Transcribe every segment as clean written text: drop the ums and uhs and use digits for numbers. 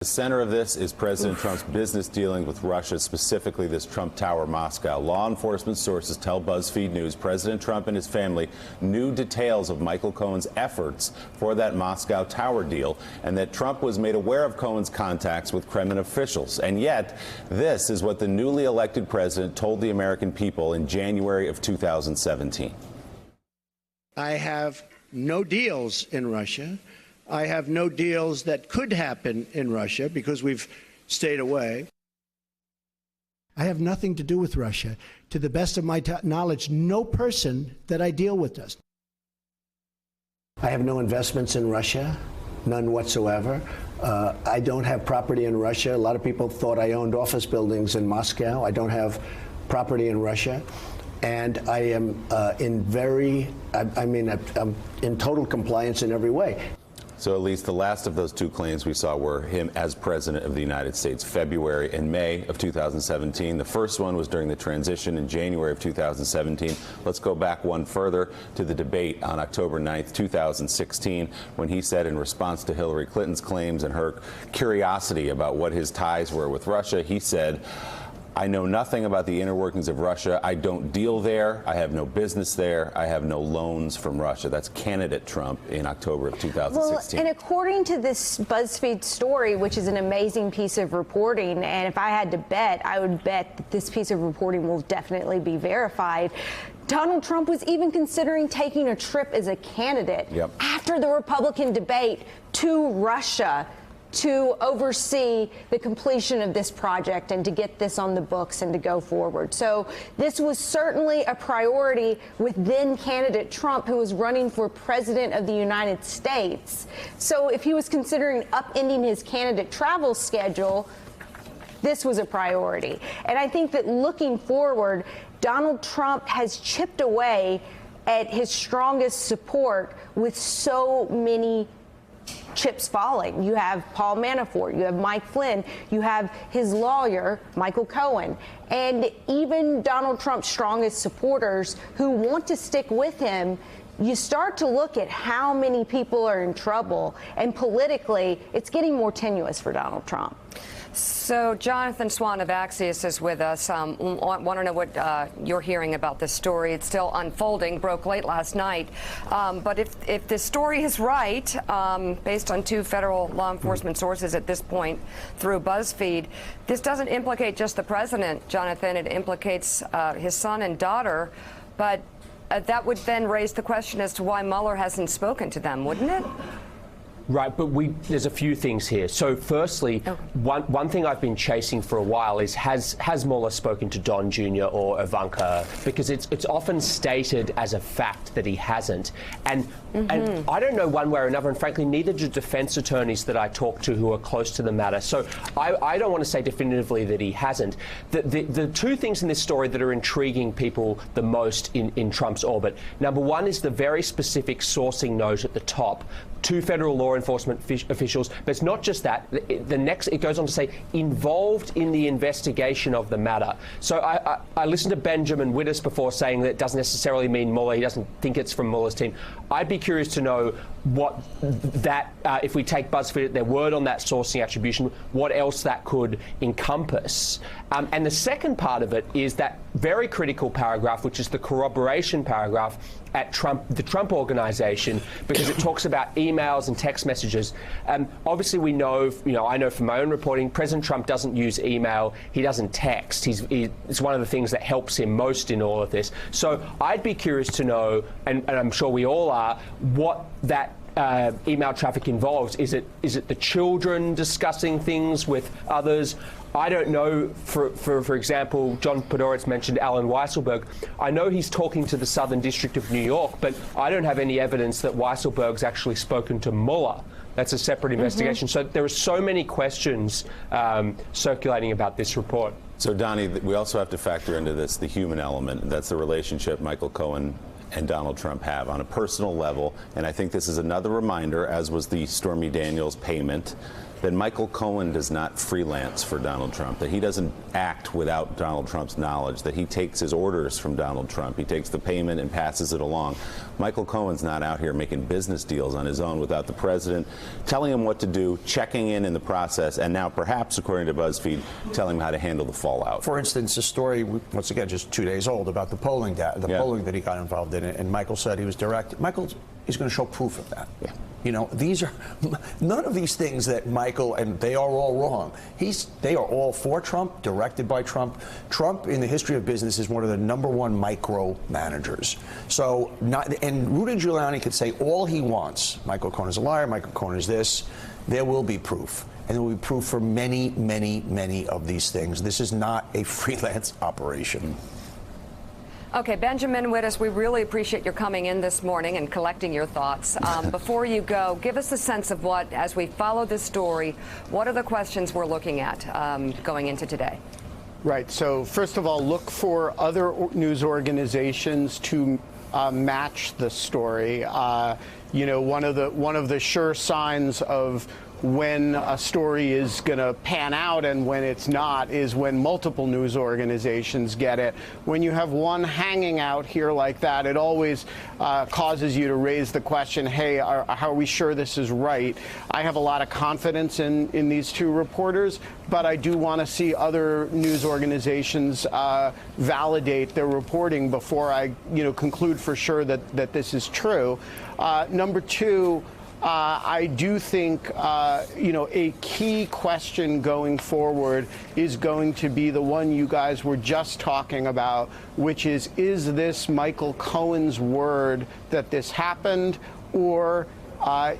The center of this is President Trump's business dealings with Russia, specifically this Trump Tower Moscow. Law enforcement sources tell BuzzFeed News President Trump and his family knew details of Michael Cohen's efforts for that Moscow Tower deal, and that Trump was made aware of Cohen's contacts with Kremlin officials. And yet, this is what the newly elected president told the American people in January of 2017. I have no deals in Russia. I have no deals that could happen in Russia because we've stayed away. I have nothing to do with Russia. To the best of my knowledge, no person that I deal with does. I have no investments in Russia, none whatsoever. I don't have property in Russia. A lot of people thought I owned office buildings in Moscow. I don't have property in Russia. And I am I'm in total compliance in every way. So at least the last of those two claims we saw were him as president of the United States, February and May of 2017. The first one was during the transition in January of 2017. Let's go back one further to the debate on October 9th, 2016, when he said in response to Hillary Clinton's claims and her curiosity about what his ties were with Russia, he said, "I know nothing about the inner workings of Russia. I don't deal there. I have no business there. I have no loans from Russia." That's candidate Trump in October of 2016. Well, and according to this BuzzFeed story, which is an amazing piece of reporting, and if I had to bet, I would bet that this piece of reporting will definitely be verified. Donald Trump was even considering taking a trip as a candidate after the Republican debate to Russia to oversee the completion of this project and to get this on the books and to go forward. So this was certainly a priority with then candidate Trump, who was running for president of the United States. So if he was considering upending his candidate travel schedule, this was a priority. And I think that looking forward, Donald Trump has chipped away at his strongest support with so many chips falling. You have Paul Manafort, you have Mike Flynn, you have his lawyer, Michael Cohen, and even Donald Trump's strongest supporters who want to stick with him. You start to look at how many people are in trouble, and politically, it's getting more tenuous for Donald Trump. So Jonathan Swan of Axios is with us. Want to know what you're hearing about this story. It's still unfolding, broke late last night. But if this story is right, based on two federal law enforcement sources at this point through BuzzFeed, this doesn't implicate just the president, Jonathan. It implicates his son and daughter. But that would then raise the question as to why Mueller hasn't spoken to them, wouldn't it? Right, but there's a few things here. So firstly, one thing I've been chasing for a while is has Mueller spoken to Don Jr. or Ivanka? Because it's often stated as a fact that he hasn't. And I don't know one way or another, and frankly, neither do defense attorneys that I talk to who are close to the matter. So I don't want to say definitively that he hasn't. The two things in this story that are intriguing people the most in Trump's orbit, number one is the very specific sourcing note at the top. Two federal law enforcement officials, but it's not just that. The next, it goes on to say, involved in the investigation of the matter. So I listened to Benjamin Wittes before saying that it doesn't necessarily mean Mueller. He doesn't think it's from Mueller's team. I'd be curious to know what that, if we take BuzzFeed at their word on that sourcing attribution, what else that could encompass. And the second part of it is that very critical paragraph, which is the corroboration paragraph at the Trump Organization, because it talks about emails and text messages. Obviously, we know, I know from my own reporting, President Trump doesn't use email. He doesn't text. It's one of the things that helps him most in all of this. So I'd be curious to know, and I'm sure we all are, what that email traffic involves. Is it the children discussing things with others? I don't know. For example, John Podhoretz mentioned Alan Weisselberg. I know he's talking to the Southern District of New York, but I don't have any evidence that Weisselberg's actually spoken to Mueller. That's a separate investigation. So there are so many questions circulating about this report. So, Donnie, we also have to factor into this the human element. That's the relationship Michael Cohen and Donald Trump have on a personal level. And I think this is another reminder, as was the Stormy Daniels payment, that Michael Cohen does not freelance for Donald Trump, that he doesn't act without Donald Trump's knowledge, that he takes his orders from Donald Trump. He takes the payment and passes it along. Michael Cohen's not out here making business deals on his own without the president telling him what to do, checking in the process, and now perhaps, according to BuzzFeed, telling him how to handle the fallout. For instance, a story, once again, just 2 days old, about the polling polling that he got involved in, and Michael said he was direct. Michael is going to show proof of that. Yeah. You know, these are none of these things that Michael, and they are all wrong. They are all for Trump, directed by Trump. Trump, in the history of business, is one of the #1 micro managers. So, and Rudy Giuliani could say all he wants. Michael Cohen is a liar. Michael Cohen is this. There will be proof. And there will be proof for many, many, many of these things. This is not a freelance operation. Okay, Benjamin Wittes, we really appreciate your coming in this morning and collecting your thoughts. Before you go, give us a sense of what, as we follow this story, what are the questions we're looking at going into today? Right. So first of all, look for other news organizations to match the story. You know, one of the sure signs of when a story is going to pan out and when it's not is when multiple news organizations get it. When you have one hanging out here like that, it always causes you to raise the question, hey, how are we sure this is right? I have a lot of confidence in these two reporters, but I do want to see other news organizations validate their reporting before I, conclude for sure that this is true. Number two, I do think, a key question going forward is going to be the one you guys were just talking about, which is this Michael Cohen's word that this happened, or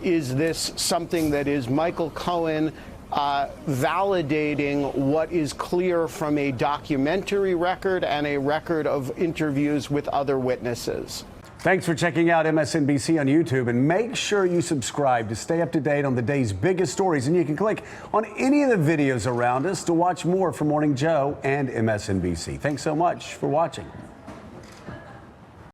is this something that is Michael Cohen validating what is clear from a documentary record and a record of interviews with other witnesses? Thanks for checking out MSNBC on YouTube, and make sure you subscribe to stay up to date on the day's biggest stories. And you can click on any of the videos around us to watch more from Morning Joe and MSNBC. Thanks so much for watching.